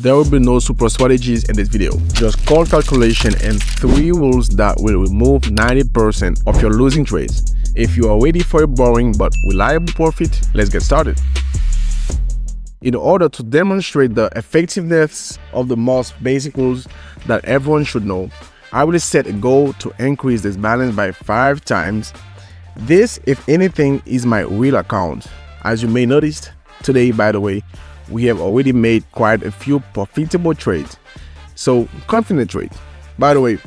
There will be no super strategies in this video, just call calculation and 3 rules that will remove 90% of your losing trades. If you are ready for a boring but reliable profit, let's get started. In order to demonstrate the effectiveness of the most basic rules that everyone should know, I will set a goal to increase this balance by 5 times. This, if anything, is my real account. As you may notice, today, by the way, we have already made quite a few profitable trades. So, confident trade. By the way,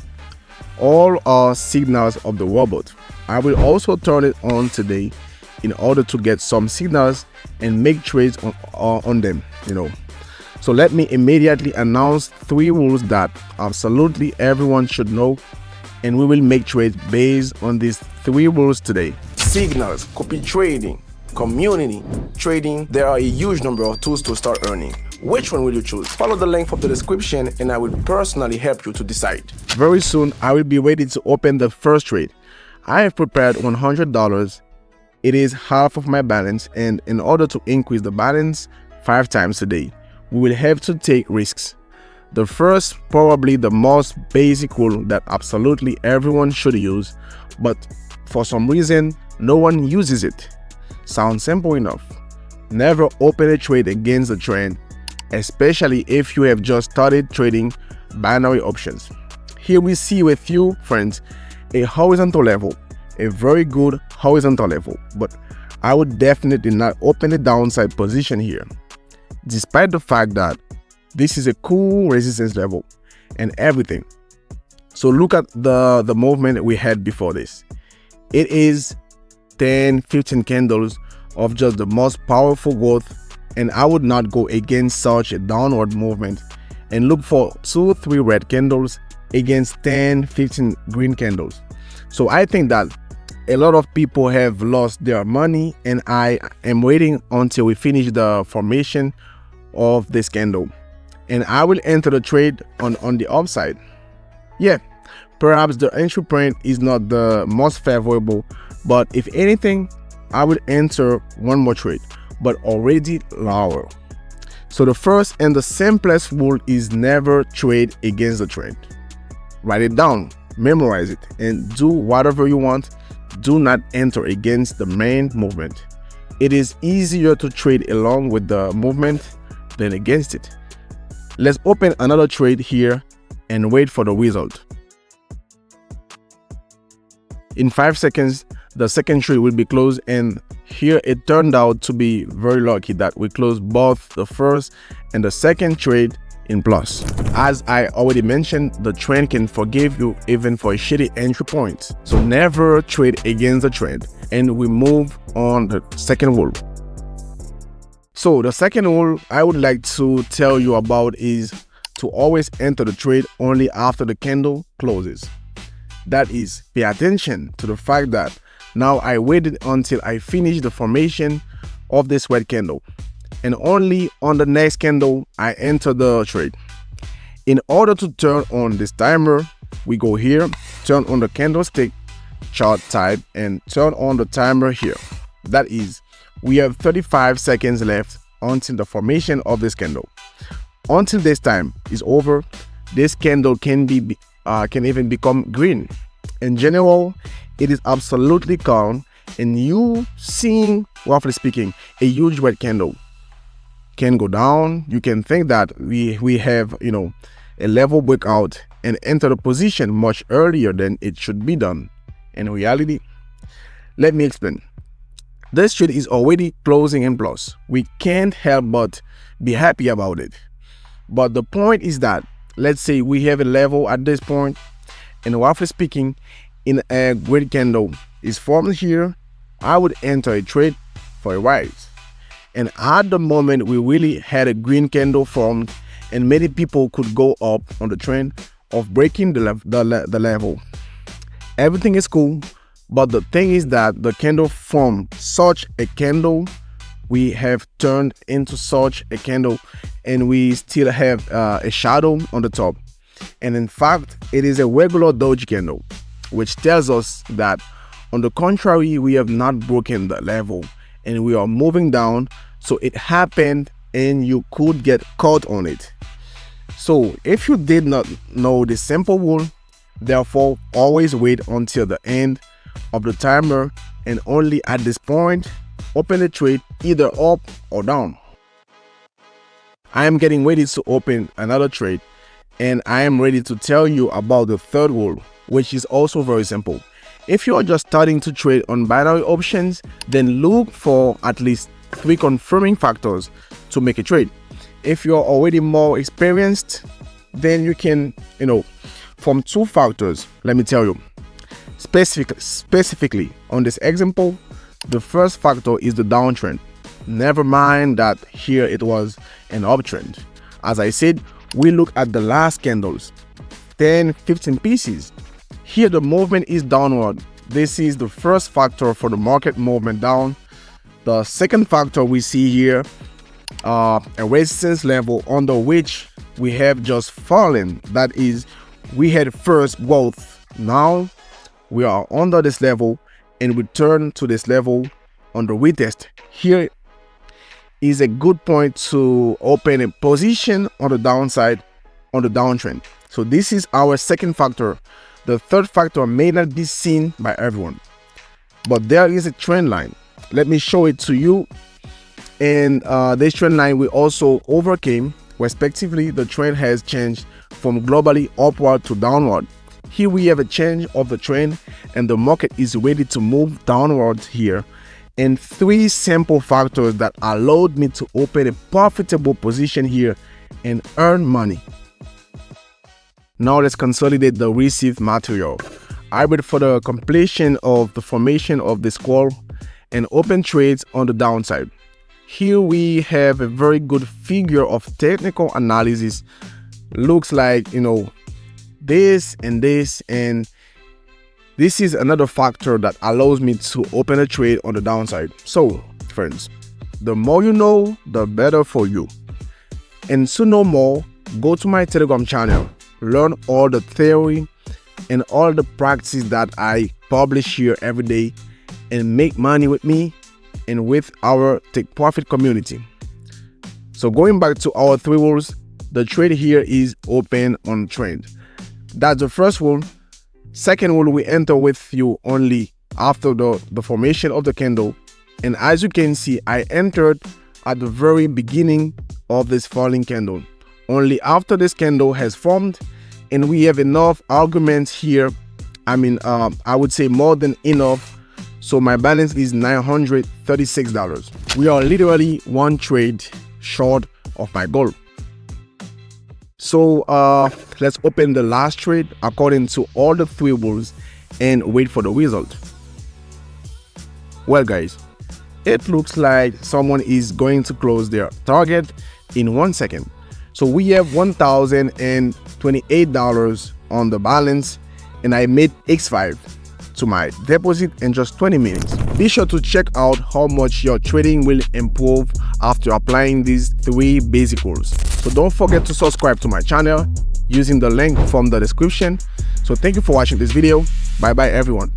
all are signals of the robot. I will also turn it on today in order to get some signals and make trades on them, So let me immediately announce 3 rules that absolutely everyone should know, and we will make trades based on these 3 rules today. Signals, copy trading, community trading. There are a huge number of tools to start earning. Which one will you choose? Follow the link from the description and I will personally help you to decide. Very soon I will be ready to open the first trade. I have prepared $100. It is half of my balance, and in order to increase the balance 5 times a day, we will have to take risks. The first, probably the most basic rule that absolutely everyone should use, but for some reason no one uses it. Sounds simple enough. Never open a trade against the trend, especially if you have just started trading binary options. Here we see with you, friends, a horizontal level, a very good horizontal level, but I would definitely not open a downside position here, despite the fact that this is a cool resistance level and everything. So look at the movement we had before this. It is 10-15 candles of just the most powerful growth, and I would not go against such a downward movement and look for 2-3 red candles against 10-15 green candles. So I think that a lot of people have lost their money, and I am waiting until we finish the formation of this candle, and I will enter the trade on the upside. Yeah, perhaps the entry point is not the most favorable, but if anything, I would enter one more trade, but already lower. So the first and the simplest rule is never trade against the trend. Write it down, memorize it, and do whatever you want. Do not enter against the main movement. It is easier to trade along with the movement than against it. Let's open another trade here and wait for the result. In 5 seconds, the second trade will be closed, and here it turned out to be very lucky that we closed both the first and the second trade in plus. As I already mentioned, the trend can forgive you even for a shitty entry point. So never trade against the trend, and we move on the second rule. So the second rule I would like to tell you about is to always enter the trade only after the candle closes. That is, pay attention to the fact that now I waited until I finished the formation of this red candle, and only on the next candle I enter the trade. In order to turn on this timer, we go here, turn on the candlestick chart type, and turn on the timer here. That is, we have 35 seconds left until the formation of this candle. Until this time is over, this candle can even become green. In general, it is absolutely calm, and you seeing, roughly speaking, a huge red candle can go down. You can think that we have a level breakout and enter the position much earlier than it should be done. In reality, let me explain. This trade is already closing in plus. We can't help but be happy about it. But the point is that, let's say we have a level at this point, and roughly speaking, in a green candle is formed here, I would enter a trade for a rise. And at the moment we really had a green candle formed, and many people could go up on the trend of breaking the level. Everything is cool, but the thing is that the candle formed such a candle, we have turned into such a candle, and we still have a shadow on the top. And in fact, it is a regular doji candle, which tells us that on the contrary, we have not broken the level and we are moving down. So it happened and you could get caught on it. So if you did not know this simple rule, therefore always wait until the end of the timer and only at this point open the trade either up or down. I am getting ready to open another trade, and I am ready to tell you about the third rule, which is also very simple. If you are just starting to trade on binary options, then look for at least 3 confirming factors to make a trade. If you are already more experienced, then you can, from 2 factors. Let me tell you. Specifically on this example, the first factor is the downtrend. Never mind that here it was an uptrend. As I said, we look at the last candles, 10-15 pieces. Here the movement is downward. This is the first factor for the market movement down. The second factor we see here, a resistance level under which we have just fallen. That is, we had first growth. Now we are under this level and return to this level on the retest. Here is a good point to open a position on the downside on the downtrend. So this is our second factor. The third factor may not be seen by everyone, but there is a trend line. Let me show it to you. And this trend line we also overcame. Respectively, the trend has changed from globally upward to downward. Here we have a change of the trend and the market is ready to move downwards here. And 3 simple factors that allowed me to open a profitable position here and earn money. Now let's consolidate the received material. I wait for the completion of the formation of this call and open trades on the downside. Here we have a very good figure of technical analysis. Looks like, this and this, and this is another factor that allows me to open a trade on the downside. So friends, the more you know, the better for you. And to know more, go to my Telegram channel, learn all the theory and all the practice that I publish here every day, and make money with me and with our Take Profit community. So going back to our 3 rules, the trade here is open on trend. That's the first rule. Second rule, we enter with you only after the formation of the candle. And as you can see, I entered at the very beginning of this falling candle. Only after this candle has formed, and we have enough arguments here. I would say more than enough. So my balance is $936. We are literally 1 trade short of my goal. So let's open the last trade according to all the 3 rules and wait for the result. Well guys, it looks like someone is going to close their target in 1 second. So we have $1,028 on the balance, and I made X5 to my deposit in just 20 minutes. Be sure to check out how much your trading will improve after applying these 3 basic rules. So don't forget to subscribe to my channel using the link from the description. So thank you for watching this video. Bye bye everyone.